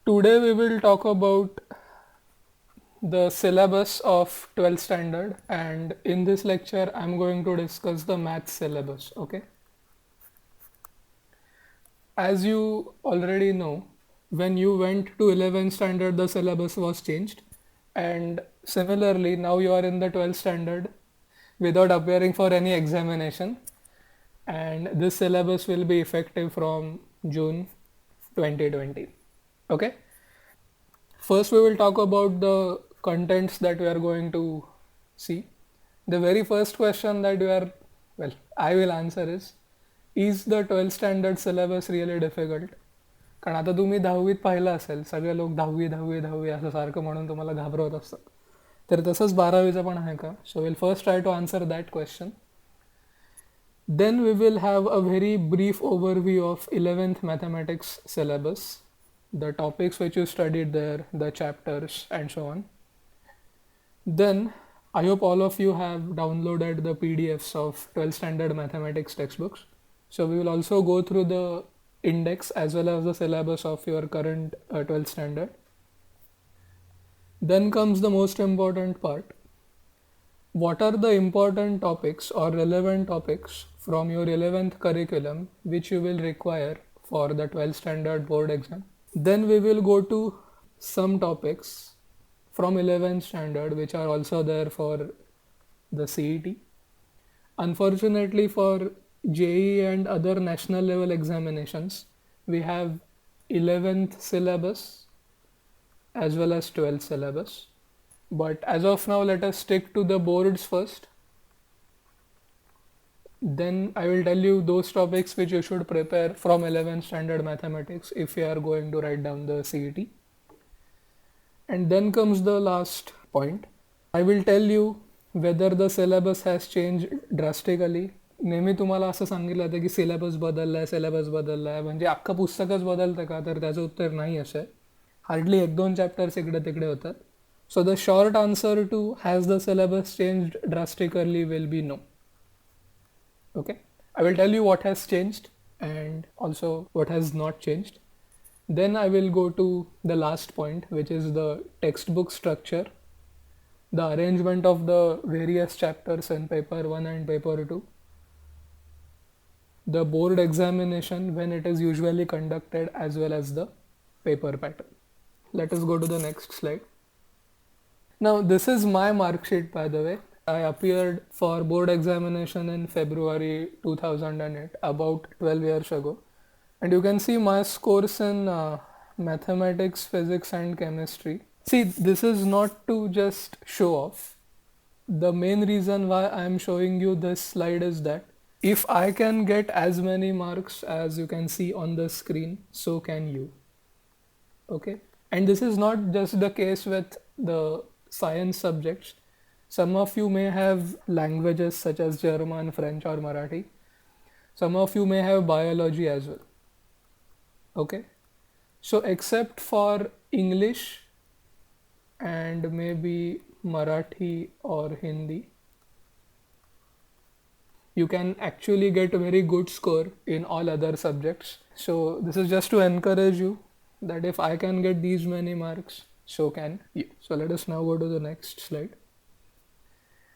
Today we will talk about the syllabus of 12th standard, and in this lecture I'm going to discuss the math syllabus. Okay, as you already know, when you went to 11th standard the syllabus was changed, and similarly now you are in the 12th standard without appearing for any examination, and this syllabus will be effective from June 2020. Okay, first we will talk about the contents that we are going to see. The very first question that I will answer is the 12th standard syllabus really difficult? कारण आता तुम्ही दहावीत पाहिलं असेल, सगळे लोक दहावी दहावी दहावी असं सारखं म्हणून तुम्हाला घाबरवत असतात. तर तसंच बारावीचं पण आहे का? So will first try to answer that question. Then we will have a very brief overview of 11th mathematics syllabus, the topics which you studied there, the chapters, and so on. Then I hope all of you have downloaded the PDFs of 12th standard mathematics textbooks. So we will also go through the index as well as the syllabus of your current 12th standard. Then comes the most important part. What are the important topics or relevant topics from your 11th curriculum which you will require for the 12th standard board exam? Then we will go to some topics from 11th standard which are also there for the CET. Unfortunately for JEE and other national level examinations, we have 11th syllabus as well as 12th syllabus. But as of now, let us stick to the boards first. Then I will tell you those topics which you should prepare from 11th standard mathematics if you are going to write down the CET. And then comes the last point. I will tell you whether the syllabus has changed drastically. नेहमी तुम्हाला असं सांगितलं जातं की syllabus बदलला आहे म्हणजे अख्खं पुस्तकच बदलतं का, तर त्याचं उत्तर नाही असं आहे. हार्डली एक दोन चॅप्टर्स इकडे तिकडे होतात. So the short answer to has the syllabus changed drastically will be no. Okay, I will tell you what has changed and also what has not changed. Then I will go to the last point, which is the textbook structure, the arrangement of the various chapters in paper 1 and paper 2, the board examination when it is usually conducted, as well as the paper pattern. Let us go to the next slide. Now this is my mark sheet, by the way. I appeared for board examination in February 2008, about 12 years ago. And you can see my scores in mathematics, physics and chemistry. See, this is not to just show off. The main reason why I am showing you this slide is that if I can get as many marks as you can see on the screen, so can you. Okay, and this is not just the case with the science subjects. Some of you may have languages such as German, French or Marathi. Some of you may have biology as well. Okay, so except for English and maybe Marathi or Hindi, you can actually get a very good score in all other subjects. So this is just to encourage you that if I can get these many marks, so can you. So let us now go to the next slide.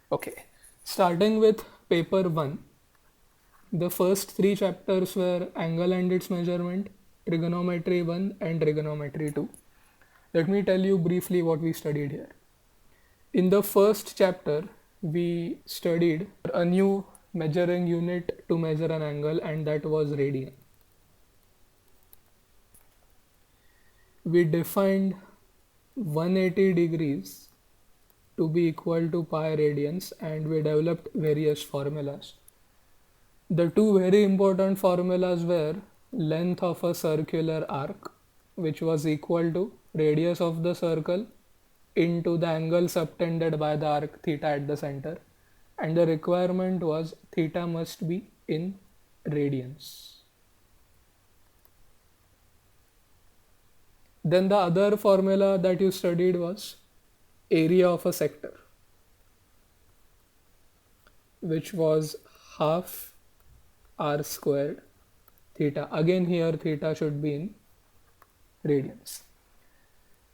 Okay, starting with paper 1, the first 3 chapters were angle and its measurement, trigonometry 1 and trigonometry 2. Let me tell you briefly what we studied here. In the first chapter, we studied a new measuring unit to measure an angle, and that was radian. We defined 180 degrees to be equal to pi radians, and we developed various formulas. The two very important formulas were length of a circular arc, which was equal to radius of the circle into the angle subtended by the arc theta at the center, and the requirement was theta must be in radians. Then the other formula that you studied was area of a sector, which was half r squared theta. Again here theta should be in radians.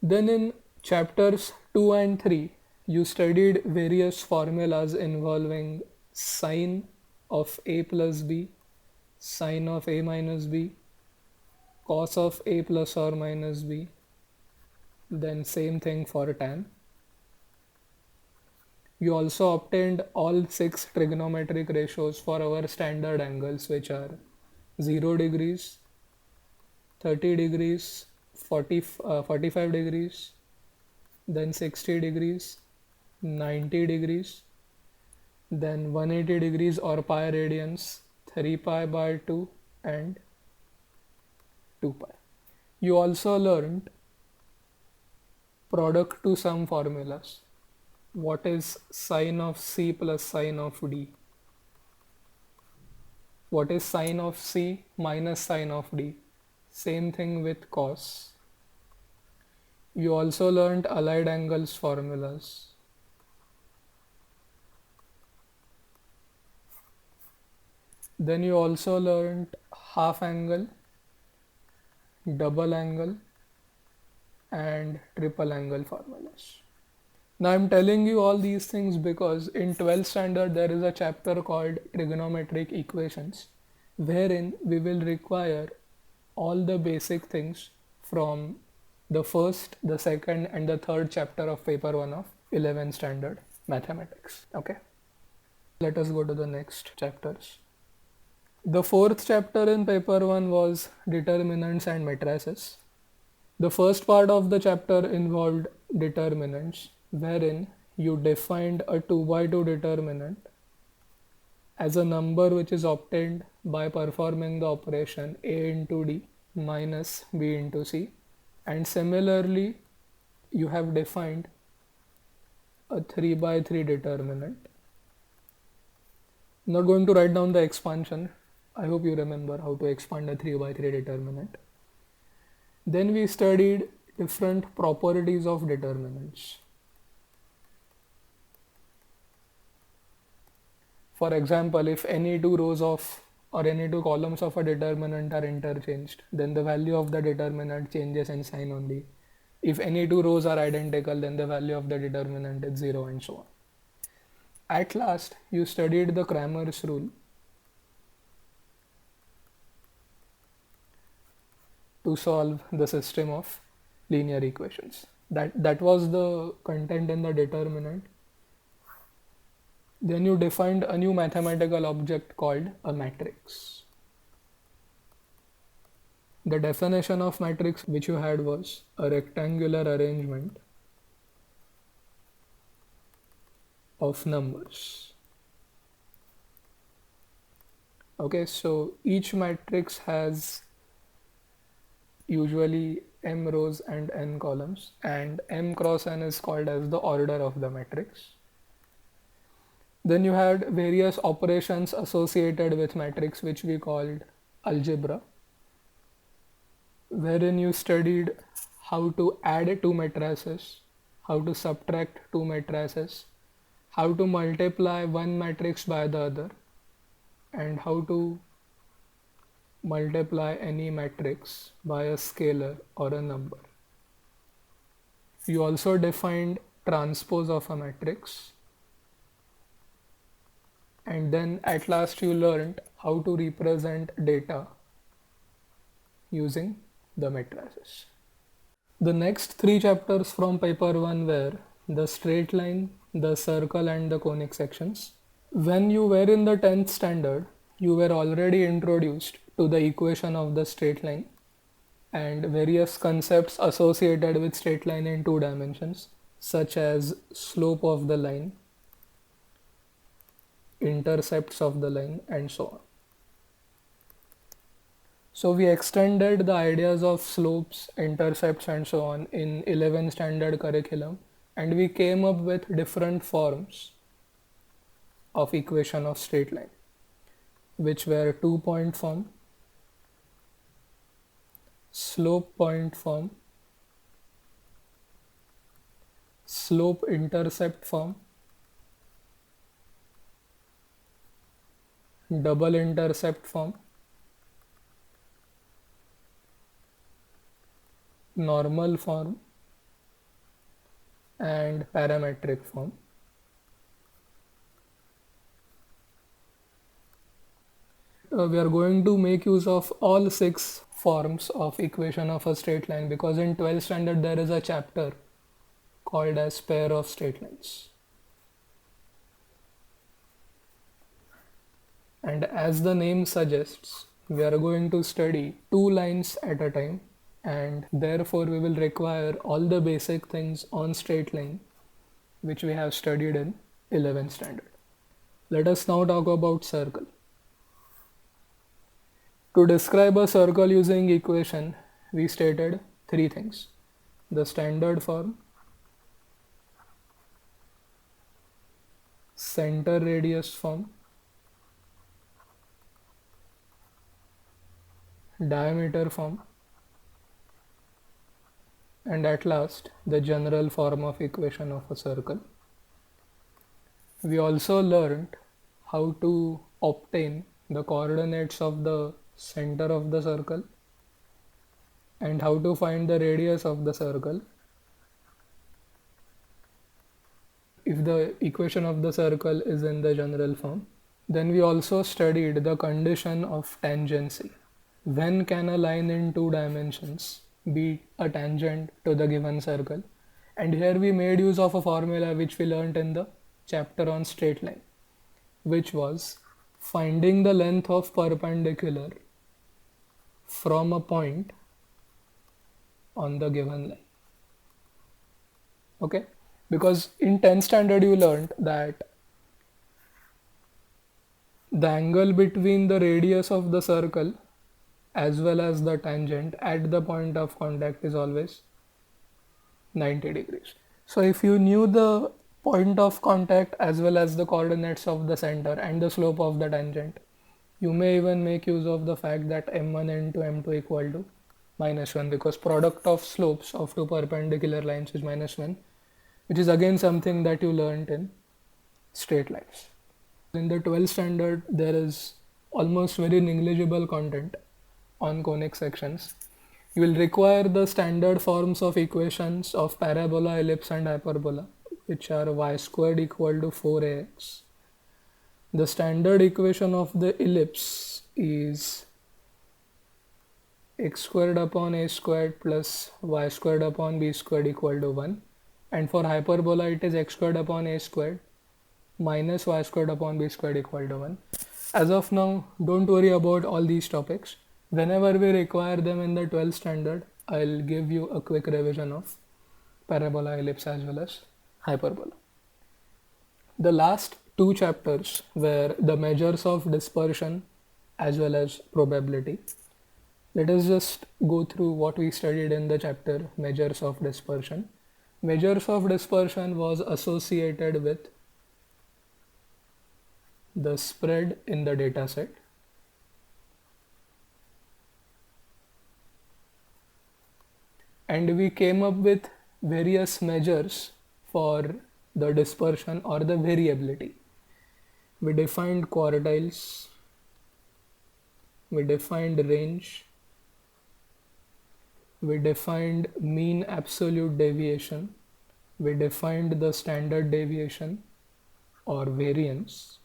Then in chapters 2 and 3, you studied various formulas involving sine of a plus b, sine of a minus b, cos of a plus or minus b, then same thing for tan. You also obtained all six trigonometric ratios for our standard angles, which are 0 degrees, 30 degrees, 45 degrees, then 60 degrees, 90 degrees, then 180 degrees or pi radians, 3 pi by 2 and 2 pi. You also learned product to sum formulas. What is sine of C plus sine of D? What is sine of C minus sine of D? Same thing with cos. You also learned allied angles formulas. Then you also learned half angle, double angle, and triple angle formulas. Now I'm telling you all these things because in 12th standard there is a chapter called trigonometric equations, wherein we will require all the basic things from the first, the second and the third chapter of paper 1 of 11th standard mathematics. Okay, let us go to the next chapters. The fourth chapter in paper 1 was determinants and matrices. The first part of the chapter involved determinants, wherein you defined a 2 by 2 determinant as a number which is obtained by performing the operation a into d minus b into c. And similarly, you have defined a 3 by 3 determinant. I'm not going to write down the expansion. I hope you remember how to expand a 3 by 3 determinant. Then we studied different properties of determinants. For example, if any two rows of or any two columns of a determinant are interchanged, then the value of the determinant changes in sign only. If any two rows are identical, then the value of the determinant is 0 and so on. At last, you studied the Cramer's rule to solve the system of linear equations. That was the content in the determinant. Then you defined a new mathematical object called a matrix. The definition of matrix which you had was a rectangular arrangement of numbers. Okay, so each matrix has usually m rows and n columns, and m cross n is called as the order of the matrix. Then you had various operations associated with matrix which we called algebra, wherein you studied how to add two matrices, how to subtract two matrices, how to multiply one matrix by the other, and how to multiply any matrix by a scalar or a number. You also defined transpose of a matrix, and then at last you learned how to represent data using the matrices. The next three chapters from paper 1 were the straight line, the circle and the conic sections. When you were in the 10th standard, you were already introduced to the equation of the straight line and various concepts associated with straight line in two dimensions, such as slope of the line, intercepts of the line, and so on. So we extended the ideas of slopes, intercepts, and so on in 11th standard curriculum, and we came up with different forms of equation of straight line, which were 2-point form, slope point form, slope intercept form, double intercept form, normal form, and parametric form. We are going to make use of all six forms of equation of a straight line, because in 12th standard there is a chapter called as pair of straight lines. And as the name suggests, we are going to study two lines at a time, and therefore we will require all the basic things on straight line which we have studied in 11th standard. Let us now talk about circle. To describe a circle using equation, we stated three things: the standard form, center radius form, diameter form, and at last the general form of equation of a circle. We also learned how to obtain the coordinates of the center of the circle and how to find the radius of the circle if the equation of the circle is in the general form. Then we also studied the condition of tangency. When can a line in two dimensions be a tangent to the given circle? And here we made use of a formula which we learnt in the chapter on straight line, which was finding the length of perpendicular from a point on the given line. Okay, because in 10th standard you learnt that the angle between the radius of the circle as well as the tangent at the point of contact is always 90 degrees. So if you knew the point of contact as well as the coordinates of the center and the slope of the tangent, you may even make use of the fact that m1 into m2 equal to -1, because product of slopes of two perpendicular lines is -1, which is again something that you learnt in straight lines. In the 12th standard, there is almost very negligible content on conic sections. You will require the standard forms of equations of parabola, ellipse and hyperbola, which are y squared equal to 4ax. The standard equation of the ellipse is x squared upon a squared plus y squared upon b squared equal to 1. And for hyperbola, it is x squared upon a squared minus y squared upon b squared equal to 1. As of now, don't worry about all these topics. Whenever we require them in the 12th standard, I'll give you a quick revision of parabola, ellipse as well as hyperbola. The last two chapters were the measures of dispersion as well as probability. Let us just go through what we studied in the chapter measures of dispersion. Measures of dispersion was associated with the spread in the data set, and we came up with various measures for the dispersion or the variability. We defined quartiles, we defined range, we defined mean absolute deviation, we defined the standard deviation or variance.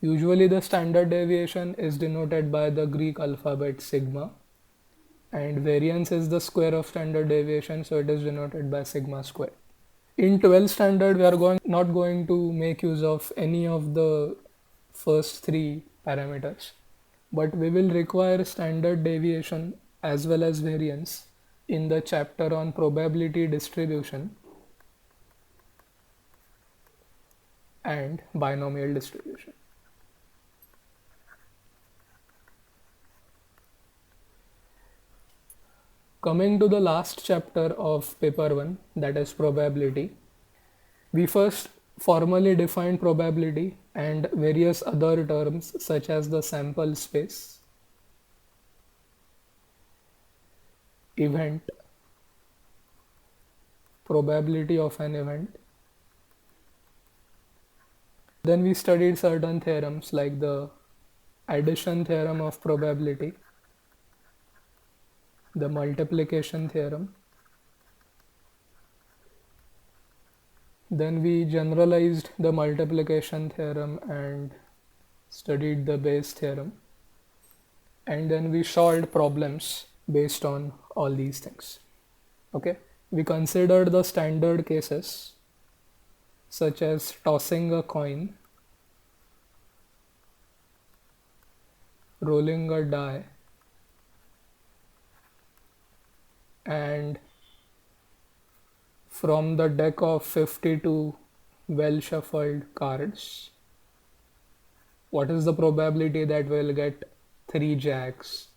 Usually the standard deviation is denoted by the Greek alphabet sigma, and variance is the square of standard deviation, so it is denoted by sigma square. In 12th standard, we are not going to make use of any of the first three parameters, but we will require standard deviation as well as variance in the chapter on probability distribution and binomial distribution. Coming to the last chapter of paper 1, that is probability, we first formally defined probability and various other terms such as the sample space, event, probability of an event. Then we studied certain theorems like the addition theorem of probability, the multiplication theorem, Then we generalized the multiplication theorem and studied the Bayes theorem. And then we solved problems based on all these things. Okay. We considered the standard cases such as tossing a coin, rolling a die, and from the deck of 52 well shuffled cards, what is the probability that we'll get 3 jacks,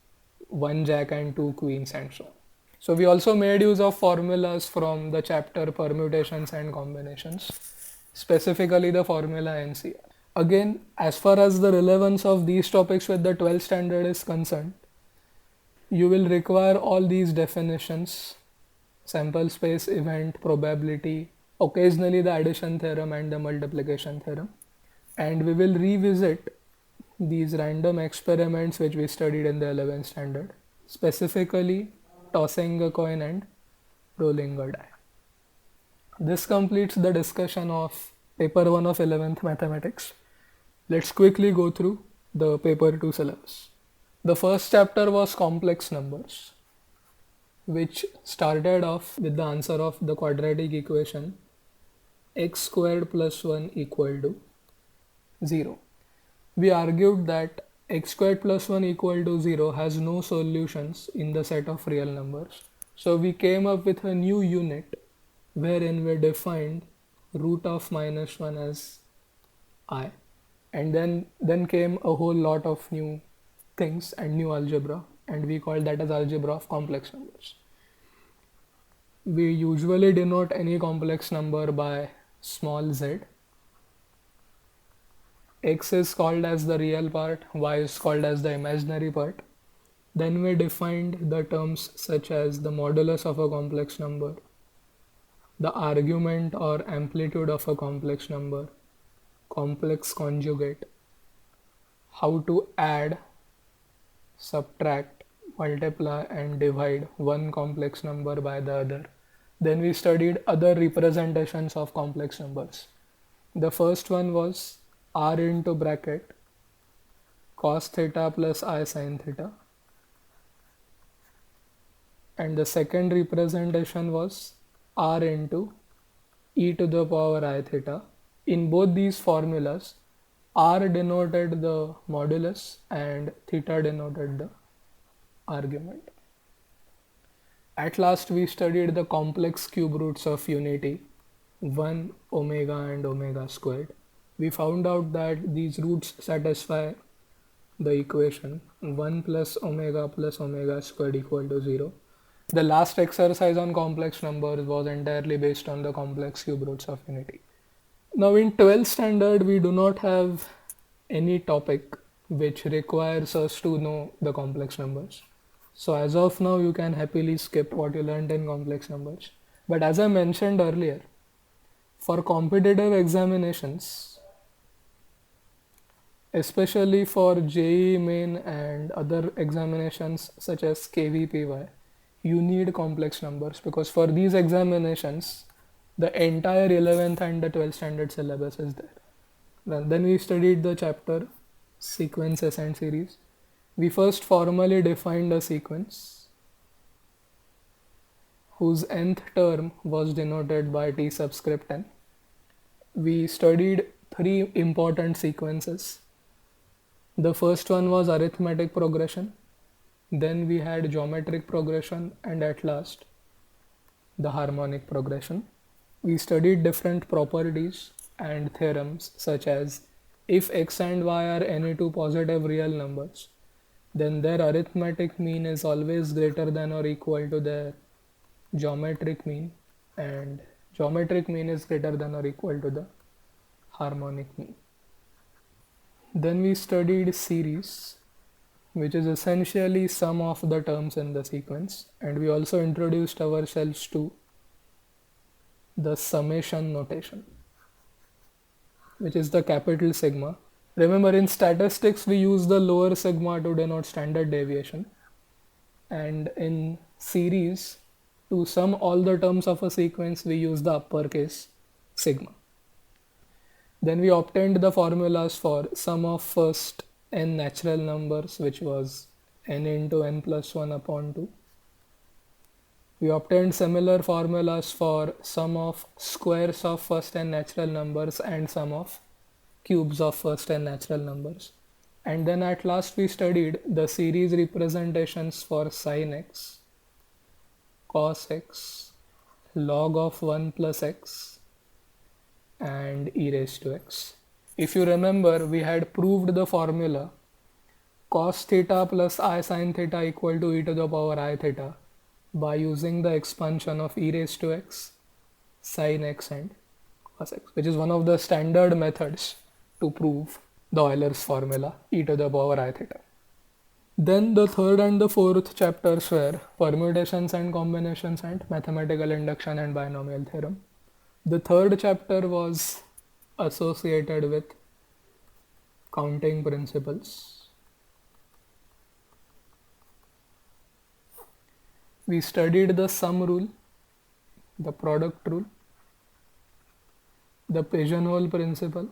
1 jack and 2 queens, and so on. So we also made use of formulas from the chapter permutations and combinations, specifically the formula NCR. Again, as far as the relevance of these topics with the 12th standard is concerned, you will require all these definitions: sample space, event, probability, occasionally the addition theorem and the multiplication theorem. And we will revisit these random experiments which we studied in the 11th standard, specifically tossing a coin and rolling a die. This completes the discussion of paper 1 of 11th mathematics. Let's quickly go through the paper 2 syllabus. The first chapter was complex numbers, which started off with the answer of the quadratic equation x squared plus 1 equal to 0. We argued that x squared plus 1 equal to 0 has no solutions in the set of real numbers. So we came up with a new unit wherein we defined root of minus 1 as I, and then came a whole lot of new things and new algebra, and we called that as algebra of complex numbers. We usually denote any complex number by small z. X is called as the real part, y is called as the imaginary part. Then we defined the terms such as the modulus of a complex number, the argument or amplitude of a complex number, complex conjugate, how to add, subtract, multiply and divide one complex number by the other. Then we studied other representations of complex numbers. The first one was r into bracket cos theta plus I sin theta, and the second representation was r into e to the power I theta. In both these formulas, r denoted the modulus and theta denoted the argument. At last we studied the complex cube roots of unity, 1, omega and omega squared. We found out that these roots satisfy the equation 1 plus omega squared equal to 0. The last exercise on complex numbers was entirely based on the complex cube roots of unity. Now in 12th standard, we do not have any topic which requires us to know the complex numbers. So as of now, you can happily skip what you learned in complex numbers. But as I mentioned earlier, for competitive examinations, especially for JEE Main and other examinations such as KVPY, you need complex numbers, because for these examinations, the entire 11th and the 12th standard syllabus is there. Then we studied the chapter sequences and series. We first formally defined a sequence whose nth term was denoted by t subscript n. We studied 3 important sequences. The first one was arithmetic progression, then we had geometric progression, and at last the harmonic progression. We studied different properties and theorems such as if x and y are any two positive real numbers, then their arithmetic mean is always greater than or equal to their geometric mean, and geometric mean is greater than or equal to the harmonic mean. Then we studied series, which is essentially sum of the terms in the sequence, and we also introduced ourselves to the summation notation, which is the capital sigma. Remember, in statistics we use the lower sigma to denote standard deviation, and in series, to sum all the terms of a sequence we use the uppercase sigma. Then we obtained the formulas for sum of first n natural numbers, which was n into n plus 1 upon 2. We obtained similar formulas for sum of squares of first n natural numbers and sum of cubes of first n natural numbers. And then at last we studied the series representations for sin x, cos x, log of 1 plus x, and e raised to x. If you remember, we had proved the formula cos theta plus I sin theta equal to e to the power I theta by using the expansion of e raised to x, sin x, and cos x, which is one of the standard methods to prove the Euler's formula e to the power I theta. Then the third and the fourth chapters were permutations and combinations and mathematical induction and binomial theorem. The third chapter was associated with counting principles. We studied the sum rule, the product rule, the pigeonhole principle.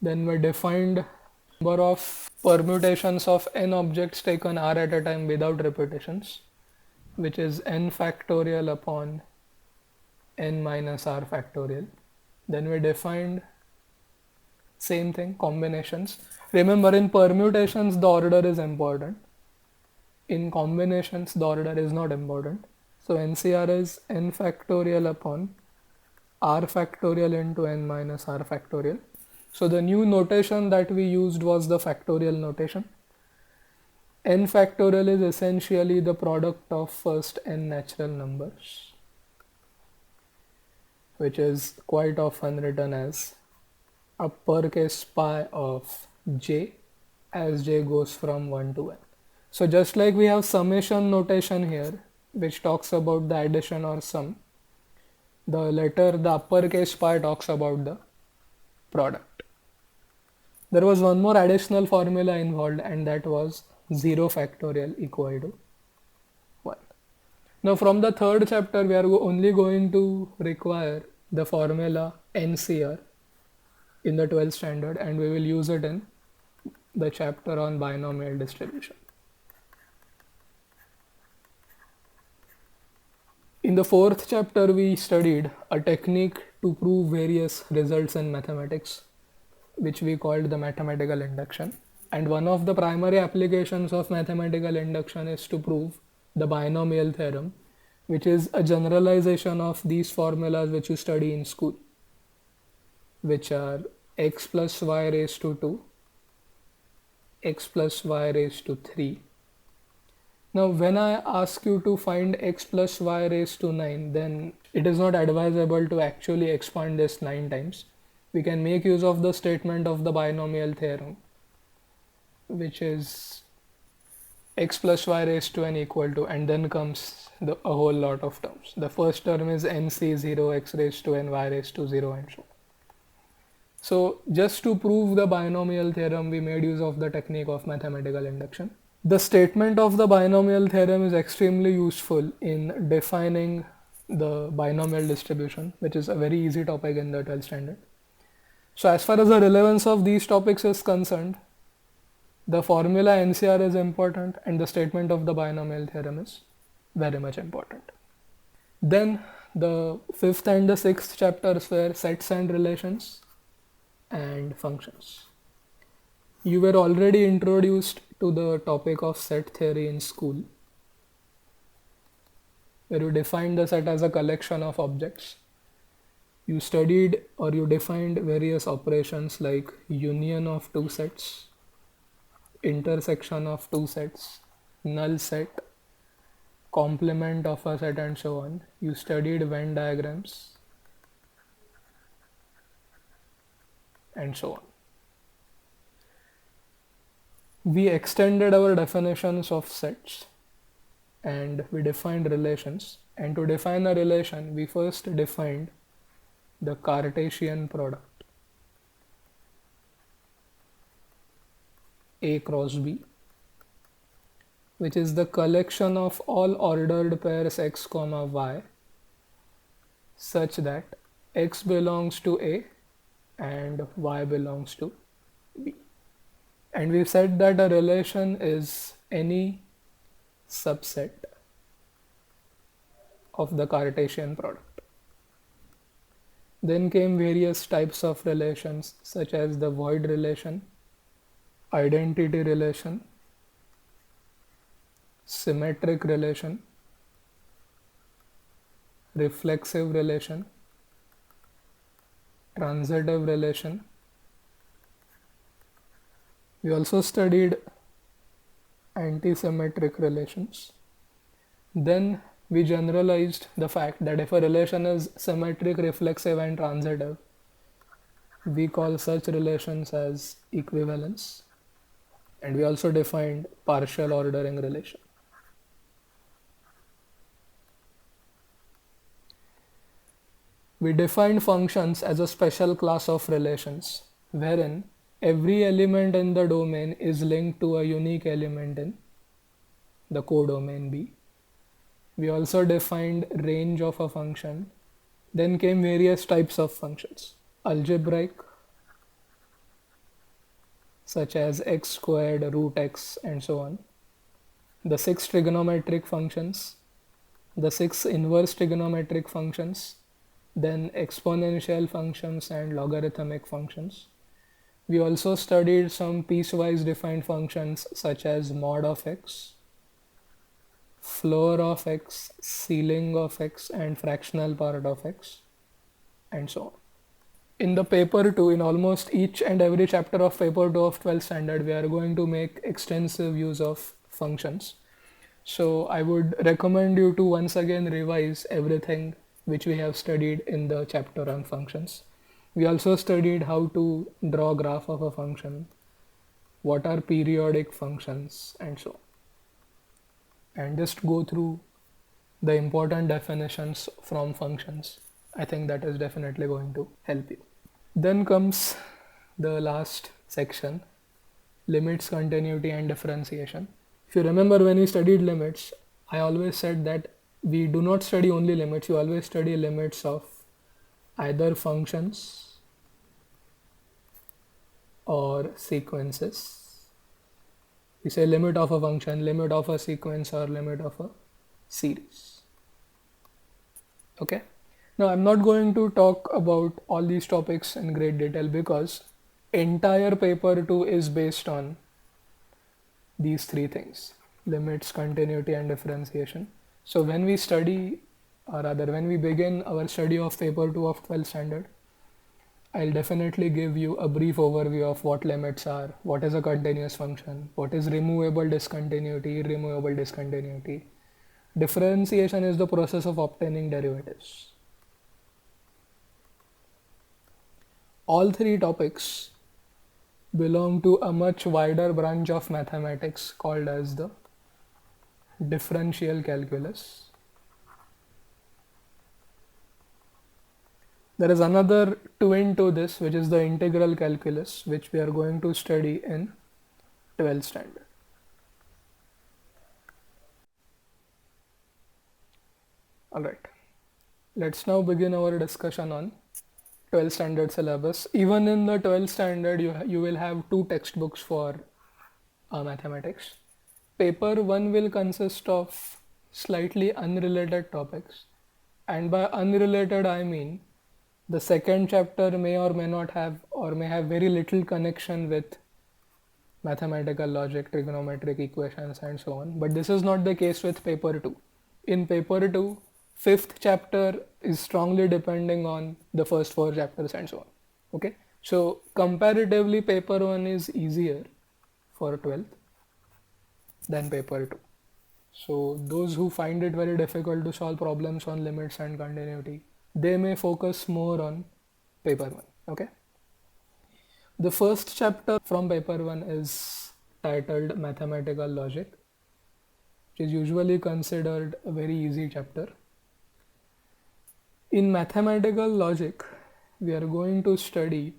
Then we defined number of permutations of n objects taken r at a time without repetitions, which is n factorial upon n minus r factorial. Then we defined same thing, combinations. Remember, in permutations the order is important. In combinations the order is not important. So NCR is n factorial upon r factorial into n minus r factorial. So the new notation that we used was the factorial notation. N factorial is essentially the product of first n natural numbers, which is quite often written as uppercase pi of j as j goes from 1 to n. So just like we have summation notation here, which talks about the addition or sum, the uppercase pi talks about the product. There was one more additional formula involved, and that was 0 factorial equal to 1. Now from the third chapter we are only going to require the formula NCR in the 12th standard, and we will use it in the chapter on binomial distribution. In the fourth chapter we studied a technique to prove various results in mathematics, which we called the mathematical induction. And one of the primary applications of mathematical induction is to prove the binomial theorem, which is a generalization of these formulas which you study in school, which are x plus y raised to 2, x plus y raised to 3. Now when I ask you to find x plus y raised to 9, then it is not advisable to actually expand this 9 times. We can make use of the statement of the binomial theorem, which is x plus y raised to n equal to, and then comes a whole lot of terms. The first term is nc0 x raised to n y raised to 0 and so on. So just to prove the binomial theorem, we made use of the technique of mathematical induction. The statement of the binomial theorem is extremely useful in defining the binomial distribution, which is a very easy topic in the 12th standard. So as far as the relevance of these topics is concerned, the formula NCR is important and the statement of the binomial theorem is very much important. Then the fifth and the sixth chapters were sets and relations and functions. You were already introduced to the topic of set theory in school, where you defined the set as a collection of objects. You studied or you defined various operations like union of two sets, intersection of two sets, null set, complement of a set, and so on. You studied Venn diagrams and so on. We extended our definitions of sets and we defined relations. And to define a relation, we first defined the Cartesian product A cross B, which is the collection of all ordered pairs x, y such that x belongs to A and y belongs to B. And we've said that a relation is any subset of the Cartesian product. Then came various types of relations such as the void relation, identity relation, symmetric relation, reflexive relation, transitive relation. We also studied antisymmetric relations. Then we generalized the fact that if a relation is symmetric, reflexive, and transitive, we call such relations as equivalence. And we also defined partial ordering relation. We defined functions as a special class of relations, wherein every element in the domain is linked to a unique element in the codomain B. We also defined range of a function. Then came various types of functions. Algebraic, such as x squared, root x, and so on. The 6 trigonometric functions, the 6 inverse trigonometric functions, then exponential functions and logarithmic functions. We also studied some piecewise defined functions such as mod of x, floor of x, ceiling of x, and fractional part of x, and so on. In the paper 2, in almost each and every chapter of paper 2 of 12th standard, we are going to make extensive use of functions. So I would recommend you to once again revise everything which we have studied in the chapter on functions. We also studied how to draw graph of a function, what are periodic functions, and so on. And just go through the important definitions from functions. I think that is definitely going to help you. Then comes the last section, limits, continuity, and differentiation. If you remember when we studied limits, I always said that we do not study only limits, you always study limits of either functions or sequences. We say limit of a function, limit of a sequence, or limit of a series. Okay. Now I'm not going to talk about all these topics in great detail because entire paper 2 is based on these three things: limits, continuity, and differentiation. So when we study, or rather when we begin our study of paper 2 of 12th standard, I'll definitely give you a brief overview of what limits are, what is a continuous function, what is removable discontinuity, irremovable discontinuity. Differentiation is the process of obtaining derivatives. All three topics belong to a much wider branch of mathematics called as the differential calculus. There is another twin to this, which is the integral calculus, which we are going to study in 12th standard. Alright, let's now begin our discussion on 12th standard syllabus. Even in the 12th standard, you will have two textbooks for mathematics. Paper 1 will consist of slightly unrelated topics, and by unrelated I mean the second chapter may or may not have, or may have very little connection with mathematical logic, trigonometric equations, and so on. But this is not the case with paper 2. In paper 2, fifth chapter is strongly depending on the first four chapters and so on. Okay, so comparatively paper 1 is easier for 12th than paper 2. So those who find it very difficult to solve problems on limits and continuity, they may focus more on paper 1. Okay, the first chapter from paper 1 is titled Mathematical Logic, which is usually considered a very easy chapter. In mathematical logic, we are going to study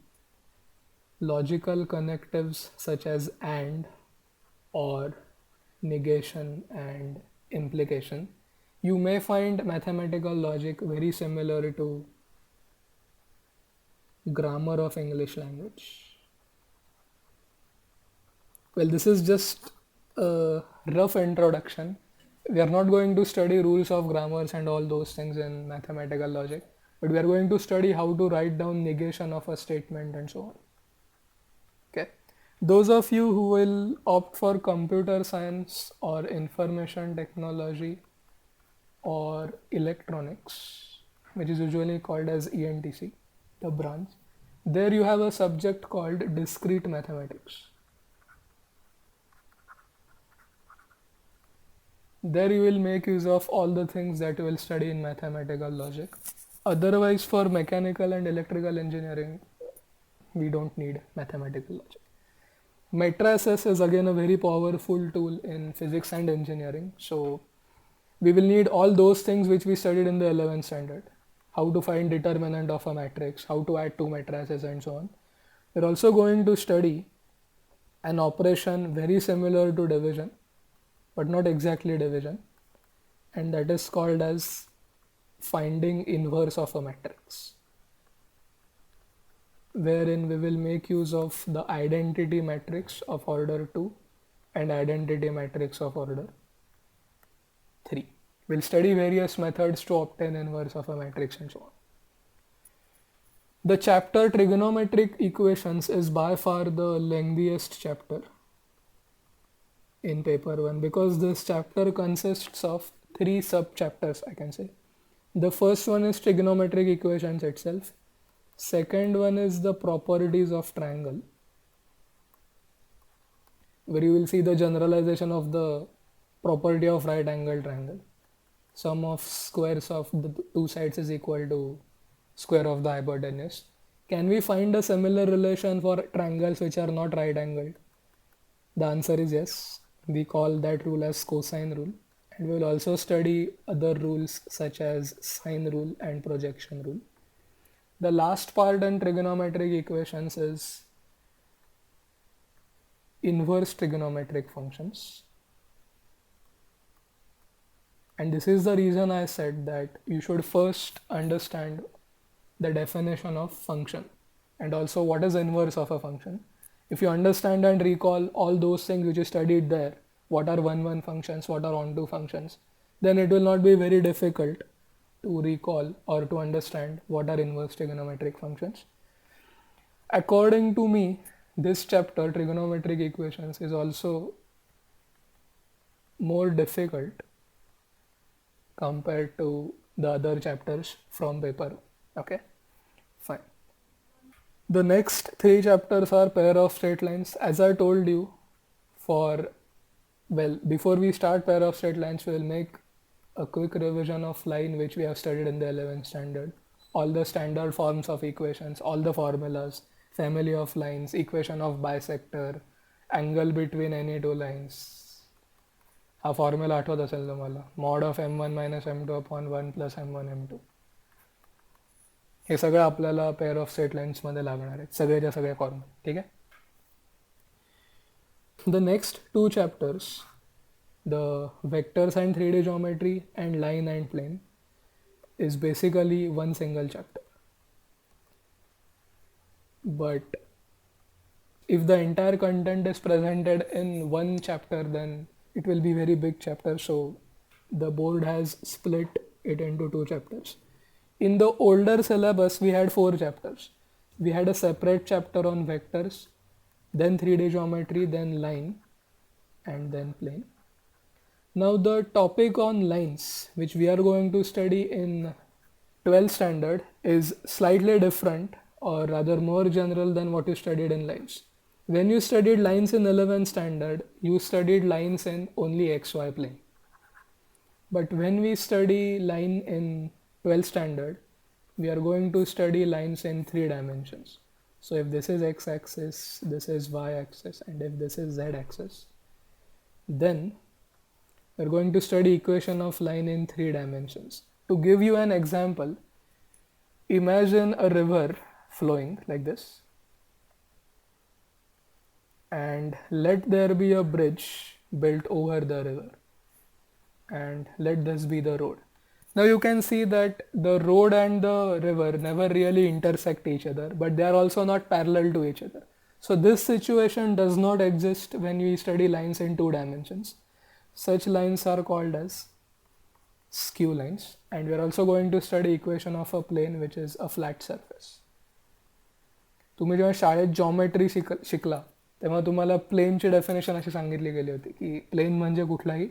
logical connectives such as AND, OR, negation, and implication. you may find mathematical logic very similar to grammar of English language. Well, this is just a rough introduction. We are not going to study rules of grammars and all those things in mathematical logic, but we are going to study how to write down negation of a statement and so on. Okay. Those of you who will opt for computer science or information technology or electronics, which is usually called as ENTC, the branch, there you have a subject called discrete mathematics. There you will make use of all the things that you will study in mathematical logic. Otherwise, for mechanical and electrical engineering, we don't need mathematical logic. Matrices is again a very powerful tool in physics and engineering. So we will need all those things which we studied in the 11th standard. How to find determinant of a matrix, how to add two matrices and so on. We're also going to study an operation very similar to division, but not exactly division, and that is called as finding inverse of a matrix, wherein we will make use of the identity matrix of order 2 and identity matrix of order 3. We'll study various methods to obtain inverse of a matrix and so on. The chapter trigonometric equations is by far the lengthiest chapter in paper 1 because this chapter consists of 3 sub chapters, I can say. The first one is trigonometric equations itself. Second one is the properties of triangle, where you will see the generalization of the property of right angle triangle. Sum of squares of the two sides is equal to square of the hypotenuse. Can we find a similar relation for triangles which are not right angled? The answer is yes. We call that rule as cosine rule, and we will also study other rules such as sine rule and projection rule. The last part in trigonometric equations is inverse trigonometric functions. And this is the reason I said that you should first understand the definition of function and also what is inverse of a function. If you understand and recall all those things which you studied there, what are one-one functions, what are onto functions, then it will not be very difficult to recall or to understand what are inverse trigonometric functions. According to me, this chapter, trigonometric equations, is also more difficult compared to the other chapters from paper. Okay, fine. The next 3 chapters are pair of straight lines. As I told you, before we start pair of straight lines, we will make a quick revision of line which we have studied in the 11th standard. All the standard forms of equations, all the formulas, family of lines, equation of bisector, angle between any two lines. हा formula आठवत असेल तुम्हाला, mod of m1 minus m2 upon 1 plus m1 m2. हे सगळं आपल्याला pair of straight लाईन्समध्ये लागणार आहेत, सगळेच्या सगळे formula. ठीक आहे. The next 2 chapters, the vectors and 3D geometry and line and plane, is basically one single chapter. But if the entire content is presented in one chapter, then it will be very big chapter. So the board has split it into 2 chapters. In the older syllabus, we had 4 chapters. We had a separate chapter on vectors, then 3D geometry, then line, and then plane. Now the topic on lines, which we are going to study in 12th standard, is slightly different, or rather more general than what you studied in lines. When you studied lines in 11th standard, you studied lines in only XY plane. But when we study line in 12th standard, we are going to study lines in 3 dimensions. So if this is x-axis, this is y-axis, and if this is z-axis, then we're going to study equation of line in 3 dimensions. To give you an example, imagine a river flowing like this, and let there be a bridge built over the river. and let this be the road. Now you can see that the road and the river never really intersect each other, but they are also not parallel to each other. So this situation does not exist when we study lines in two dimensions. Such lines are called as skew lines, and we are also going to study equation of a plane which is a flat surface. तुम्ही जेव्हा शाळेत geometry शिकला तेव्हा तुम्हाला प्लेनची definition अशी सांगितली गेली होती की प्लेन म्हणजे कुठलाही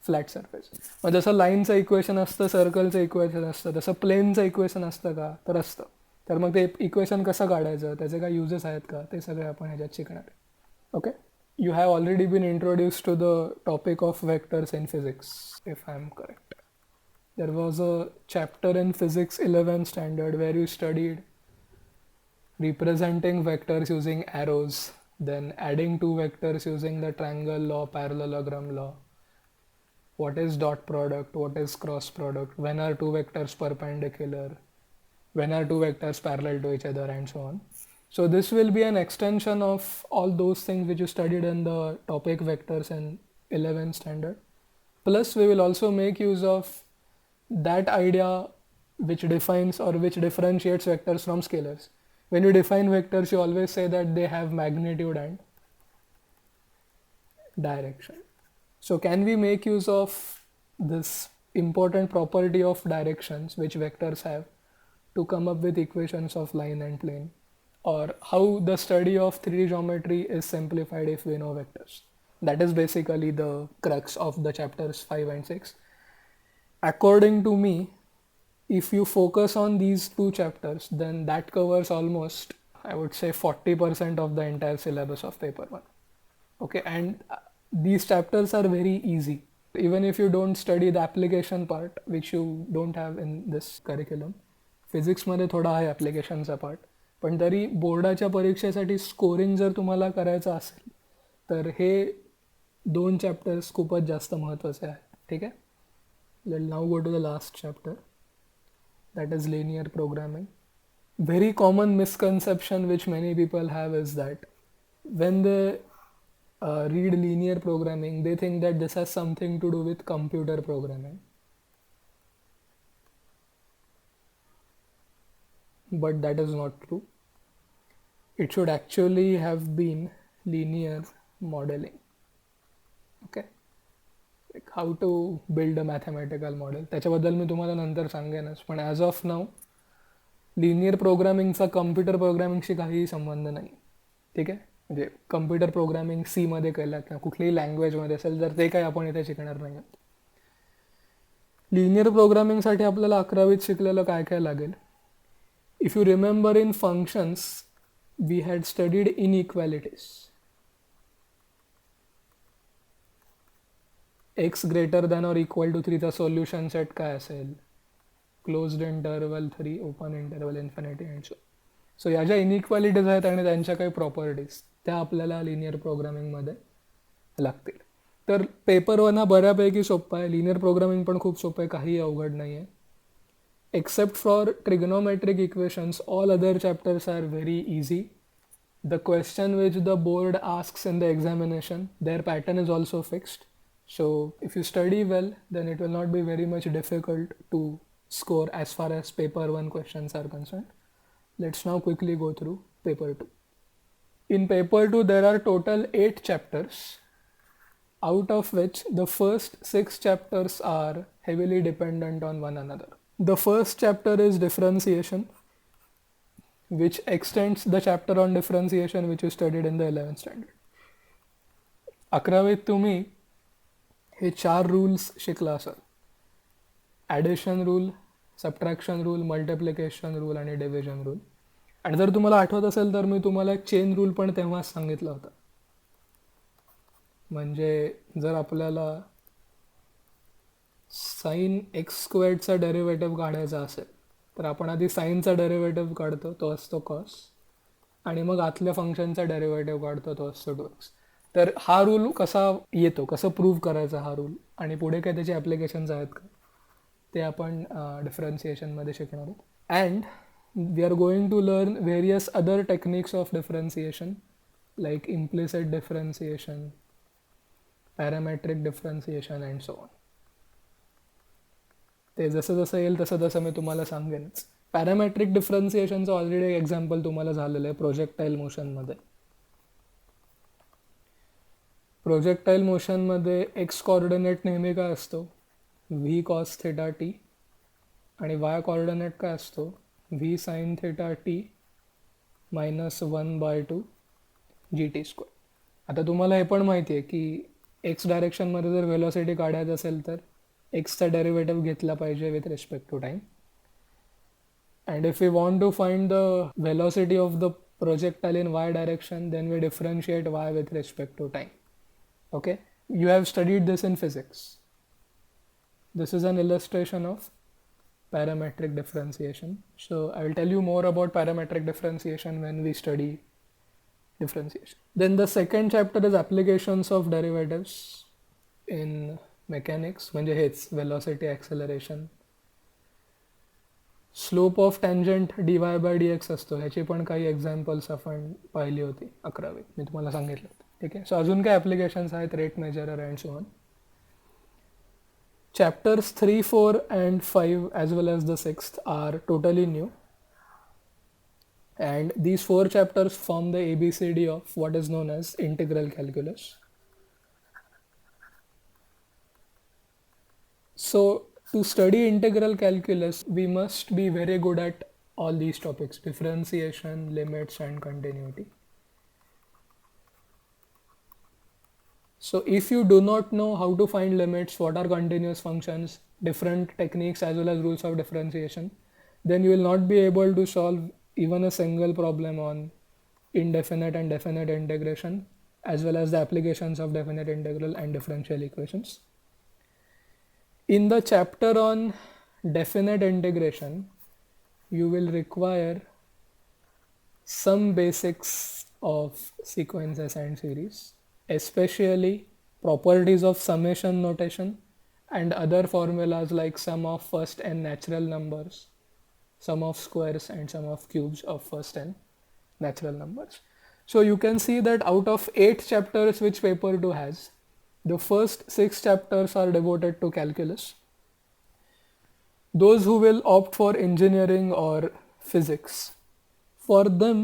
फ्लॅट सरफेस. मग जसं लाईनचं इक्वेशन असतं, सर्कलचं इक्वेशन असतं, तसं प्लेनचं इक्वेशन असतं का? तर असतं. तर मग ते इक्वेशन कसं काढायचं, त्याचे काय युजेस आहेत का, ते सगळे आपण ह्याच्यात शिकणार आहे. Okay, you have already been introduced to the topic of vectors in physics, if I am correct. There was a chapter in physics 11th standard where you studied representing vectors using arrows, then adding two vectors using the triangle law, parallelogram law. What is dot product, what is cross product, when are two vectors perpendicular, when are two vectors parallel to each other, and so on. So this will be an extension of all those things which you studied in the topic vectors in 11th standard. Plus we will also make use of that idea which defines or which differentiates vectors from scalars. When you define vectors, you always say that they have magnitude and direction. So can we make use of this important property of directions which vectors have to come up with equations of line and plane? Or how the study of 3D geometry is simplified if we know vectors? That is basically the crux of the chapters 5 and 6. According to me, if you focus on these two chapters, then that covers almost, I would say, 40% of the entire syllabus of paper 1. Okay, and these chapters are very easy. Even if you don't study the application part, which you don't have in this curriculum. Physics मध्ये थोडा आहे ॲप्लिकेशनचा part, पण तरी बोर्डाच्या परीक्षेसाठी scoring जर तुम्हाला करायचं असेल तर हे 2 चॅप्टर्स खूपच जास्त महत्त्वाचे आहेत. ठीक आहे. Let's now go to the last chapter, that is linear programming. Very common misconception which many people have is that when they read linear programming, they think that this has something to do with computer programming. But that is not true. It should actually have been linear modeling. Okay. Like how to build a mathematical model. त्याच्याबद्दल मी तुम्हाला नंतर सांगेनच, पण as of now linear प्रोग्रामिंगचा computer प्रोग्रामिंगशी काहीही संबंध नाही. ठीक आहे. म्हणजे कम्प्युटर प्रोग्रामिंग सीमध्ये केलं किंवा कुठल्याही लँग्वेजमध्ये असेल तर ते काही आपण इथे शिकणार नाही आहोत. लिनियर प्रोग्रामिंगसाठी आपल्याला 11वीत शिकलेलं काय काय लागेल. If you remember in functions we had studied inequalities. x greater than or equal to 3 चा सोल्युशन सेट काय असेल, closed interval 3, open interval infinity and so या ज्या इनइक्वॅलिटीज आहेत आणि त्यांच्या काही प्रॉपर्टीज त्या आपल्याला लिनियर प्रोग्रामिंगमध्ये लागतील. तर पेपर 1 हा बऱ्यापैकी सोपा आहे. लिनियर प्रोग्रामिंग पण खूप सोपं आहे, काही अवघड नाही आहे. Except for trigonometric equations all other chapters are very easy. The question which the board asks in the examination, their pattern is also fixed. So if you study well, then it will not be very much difficult to score as far as paper 1 questions are concerned. Let's now quickly go through paper 2. In paper 2 there are total 8 chapters, out of which the first 6 chapters are heavily dependent on one another. The first chapter is differentiation, which extends the chapter on differentiation which you studied in the 11th standard. 11वीत तुम्ही हे 4 rules शिकला असाल. Addition rule, subtraction rule, multiplication rule आणि division rule. आणि जर तुम्हाला आठवत असेल तर मी तुम्हाला चेन रूल पण तेव्हाच सांगितला होता. म्हणजे जर आपल्याला साईन एक्स स्क्वेअर्डचा डेरिव्हेटिव्ह काढायचा असेल तर आपण आधी साईनचा डेरिव्हेटिव्ह काढतो, तो असतो कॉस, आणि मग आतल्या फंक्शनचा डेरिव्हेटिव्ह काढतो, तो असतो 2x. तर हा रूल कसा येतो, कसं प्रूव्ह करायचा हा रूल, आणि पुढे काय त्याचे ॲप्लिकेशन्स आहेत का, ते आपण डिफरन्सिएशनमध्ये शिकणार आहोत. And we are going to learn various other techniques of differentiation like implicit differentiation, parametric differentiation and so on. ते जसं जसं येईल तसं तसं मी तुम्हाला सांगेनच. पॅरामेट्रिक डिफरन्सिएशनचं ऑलरेडी एक एक्झाम्पल तुम्हाला झालेलं आहे प्रोजेक्टाईल मोशनमध्ये. प्रोजेक्टाईल मोशनमध्ये एक्स कॉर्डिनेट नेहमी काय असतो, व्ही कॉस थिटा टी, आणि वाय कॉर्डिनेट काय असतो, V sine theta T -1/2 G T square. आता तुम्हाला हे पण माहिती आहे की एक्स डायरेक्शनमध्ये जर व्हेलॉसिटी काढायचं असेल तर एक्सचा डेरिव्हेटिव्ह घेतला पाहिजे with respect to time. And if we want to find the velocity of the projectile in y direction, then we differentiate y with respect to time. Okay, you have studied this in physics. This is an illustration of parametric differentiation. So I will tell you more about parametric differentiation when we study differentiation. Then the second chapter is applications of derivatives in mechanics, म्हणजे हेच velocity, acceleration. Slope of tangent dy by dx असतो, ह्याची पण काही examples आपण पाहिली होती 11वीत, मी तुम्हाला सांगितलं. ठीक आहे, सो अजून काय ॲप्लिकेशन्स आहेत, rate measurer and so on. Chapters 3, 4 and 5 as well as the 6th are totally new, and these 4 chapters form the ABCD of what is known as integral calculus. So to study integral calculus, we must be very good at all these topics: differentiation, limits, and continuity. So if you do not know how to find limits, what are continuous functions, different techniques as well as rules of differentiation, then you will not be able to solve even a single problem on indefinite and definite integration, as well as the applications of definite integral and differential equations. In the chapter on definite integration, you will require some basics of sequences and series, especially properties of summation notation and other formulas like sum of first n natural numbers, sum of squares, and sum of cubes of first n natural numbers. So you can see that out of 8 chapters which paper 2 has, the first 6 chapters are devoted to calculus. Those who will opt for engineering or physics, for them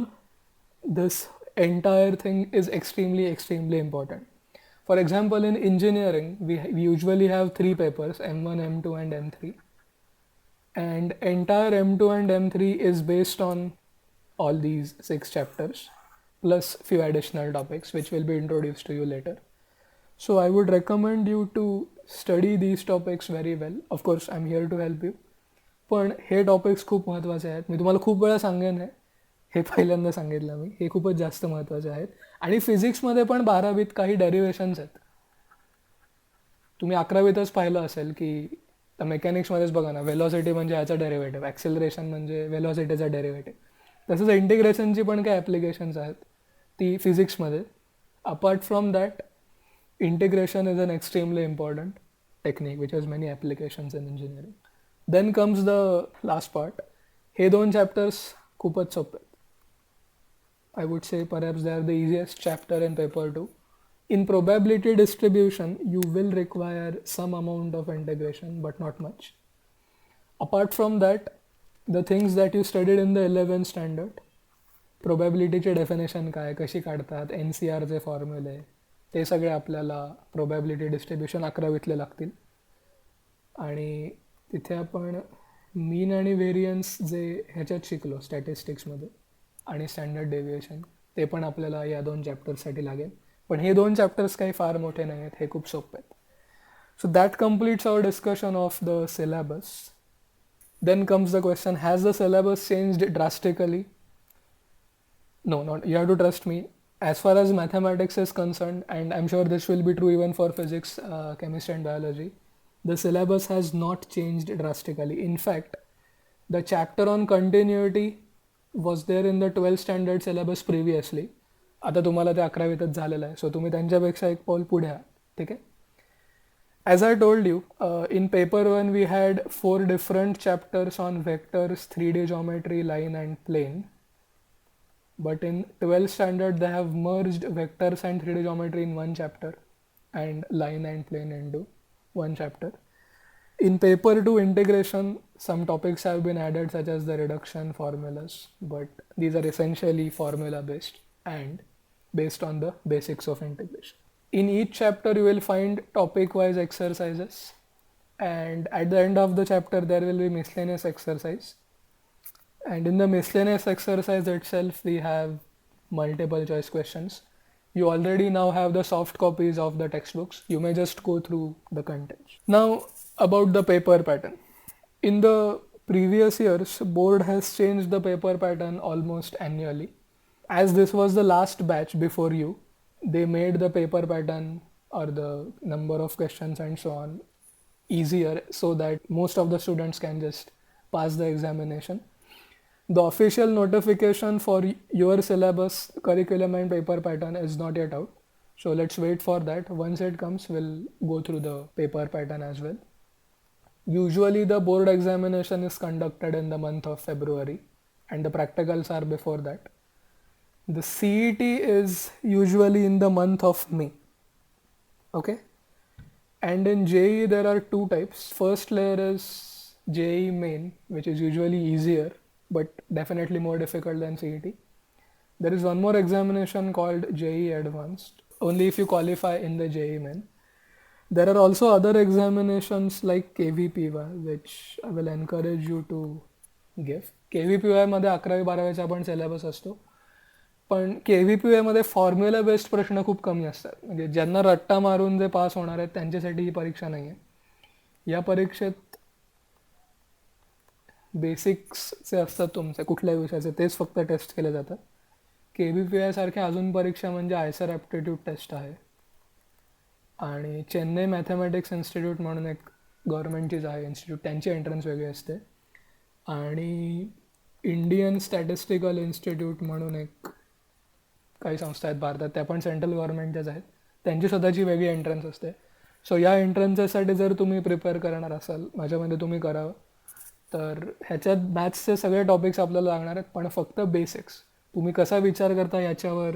this entire thing is extremely important. For example, in engineering, we usually have 3 papers, M1, M2 and M3. And entire M2 and M3 is based on all these 6 chapters, plus few additional topics which will be introduced to you later. So I would recommend you to study these topics very well. Of course, I'm here to help you. पण हे topics खूप महत्त्वाचे आहेत. मी तुम्हाला खूप वेळा सांगेन हे पहिल्यांदा सांगितलं मी, हे खूपच जास्त महत्त्वाचे आहेत. आणि फिजिक्समध्ये पण 12वीत काही डेरिव्हेशन्स आहेत. तुम्ही 11वीतच पाहिलं असेल की मेकॅनिक्समध्येच बघा ना, वेलॉसिटी म्हणजे ह्याचा डेरिव्हेटिव्ह, ॲक्सेलरेशन म्हणजे वेलॉसिटीचा डेरिव्हेटिव्ह. तसंच इंटिग्रेशनची पण काही ॲप्लिकेशन्स आहेत ती फिजिक्समध्ये. Apart from that, integration is an extremely important technique which has many applications in engineering. Then comes the last part. हे 2 chapters खूपच सोपे आहेत. I would say perhaps they are the easiest chapter in paper 2. In probability distribution, you will require some amount of integration, but not much. Apart from that, the things that you studied in the 11th standard, probabilityचे definition काय, कशी काढतात, NCRचे फॉर्म्युले, ते सगळे आपल्याला probability distribution 11वीतले लागतील. आणि तिथे आपण मीन आणि व्हेरियन्स जे ह्याच्यात शिकलो स्टॅटिस्टिक्समध्ये, आणि स्टँडर्ड डेव्हिएशन, ते पण आपल्याला या 2 चॅप्टर्ससाठी लागेल. पण हे 2 चॅप्टर्स काही फार मोठे नाही आहेत, हे खूप सोपे आहेत. So that completes our discussion of the syllabus. Then comes the question, has the syllabus changed drastically? No, not, you have to trust me. As far as mathematics is concerned, and I'm sure this will be true even for physics, chemistry and biology, the syllabus has not changed drastically. In fact, the chapter on continuity was there in the 12th standard syllabus previously. आता तुम्हाला ते 11वीतच झालेलं आहे, सो तुम्ही त्यांच्यापेक्षा एक पाऊल पुढे आहात. ठीक आहे. As I told you, in paper 1 we had 4 different chapters on vectors, 3D geometry, line and plane. But in 12th standard they have merged vectors and 3D geometry in one chapter and line and plane into one chapter. In paper 2 integration, some topics have been added such as the reduction formulas, but these are essentially formula based and based on the basics of integration. In each chapter, you will find topic wise exercises, and at the end of the chapter, there will be miscellaneous exercise. And in the miscellaneous exercise itself, we have multiple choice questions. You already now have the soft copies of the textbooks. You may just go through the contents. Now, about the paper pattern. In the previous years, board has changed the paper pattern almost annually. As this was the last batch before you, they made the paper pattern or the number of questions and so on easier so that most of the students can just pass the examination. The official notification for your syllabus, curriculum and paper pattern is not yet out. So let's wait for that. Once it comes, we'll go through the paper pattern as well. Usually the board examination is conducted in the month of February and the practicals are before that. The CET is usually in the month of May. Okay. And in JEE there are two types. First layer is JEE main, which is usually easier but definitely more difficult than CET. There is one more examination called JEE advanced, only if you qualify in the JEE main. There are also other examinations like KVPY, which I will encourage you to give. KVPY मध्ये 11वी-12वीचा पण syllabus असतो, पण KVPY मध्ये formula based प्रश्न खूप कमी असतात. म्हणजे ज्यांना रट्टा मारून जे पास होणार आहेत त्यांच्यासाठी ही परीक्षा नाही आहे. या परीक्षेत बेसिक्स जे असतात तुमचे कुठल्या विषयाचे तेच फक्त टेस्ट केले जातात. KVPY सारख्या अजून परीक्षा म्हणजे आयसर ॲप्टिट्यूड टेस्ट आहे, आणि चेन्नई मॅथमॅटिक्स इन्स्टिट्यूट म्हणून एक गव्हर्नमेंटचीच आहे इन्स्टिट्यूट, त्यांची एंट्रन्स वेगळी असते. आणि इंडियन स्टॅटिस्टिकल इन्स्टिट्यूट म्हणून एक काही संस्था आहेत भारतात, त्या पण सेंट्रल गव्हर्नमेंटच्याच आहेत, त्यांची स्वतःची वेगळी एंट्रन्स असते. सो या एंट्रन्ससाठी जर तुम्ही प्रिपेअर करणार असाल, माझ्यामध्ये तुम्ही करावं. तर ह्याच्यात मॅथ्सचे सगळे टॉपिक्स आपल्याला लागणार आहेत, पण फक्त बेसिक्स तुम्ही कसा विचार करता याच्यावर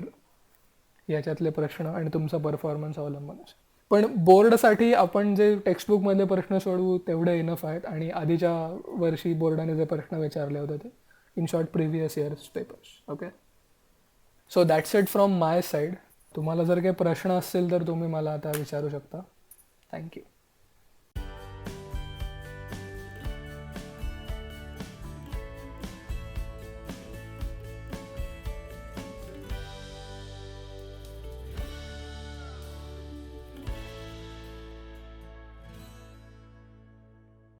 याच्यातले प्रश्न आणि तुमचा परफॉर्मन्स अवलंबून असेल. पण बोर्डसाठी आपण जे टेक्स्टबुकमधले प्रश्न सोडवू तेवढे इनफ आहेत, आणि आधीच्या वर्षी बोर्डाने जे प्रश्न विचारले होते ते in short previous years papers. Okay, so that's it from my side. तुम्हाला जर काही प्रश्न असतील तर तुम्ही मला आता विचारू शकता. थँक्यू.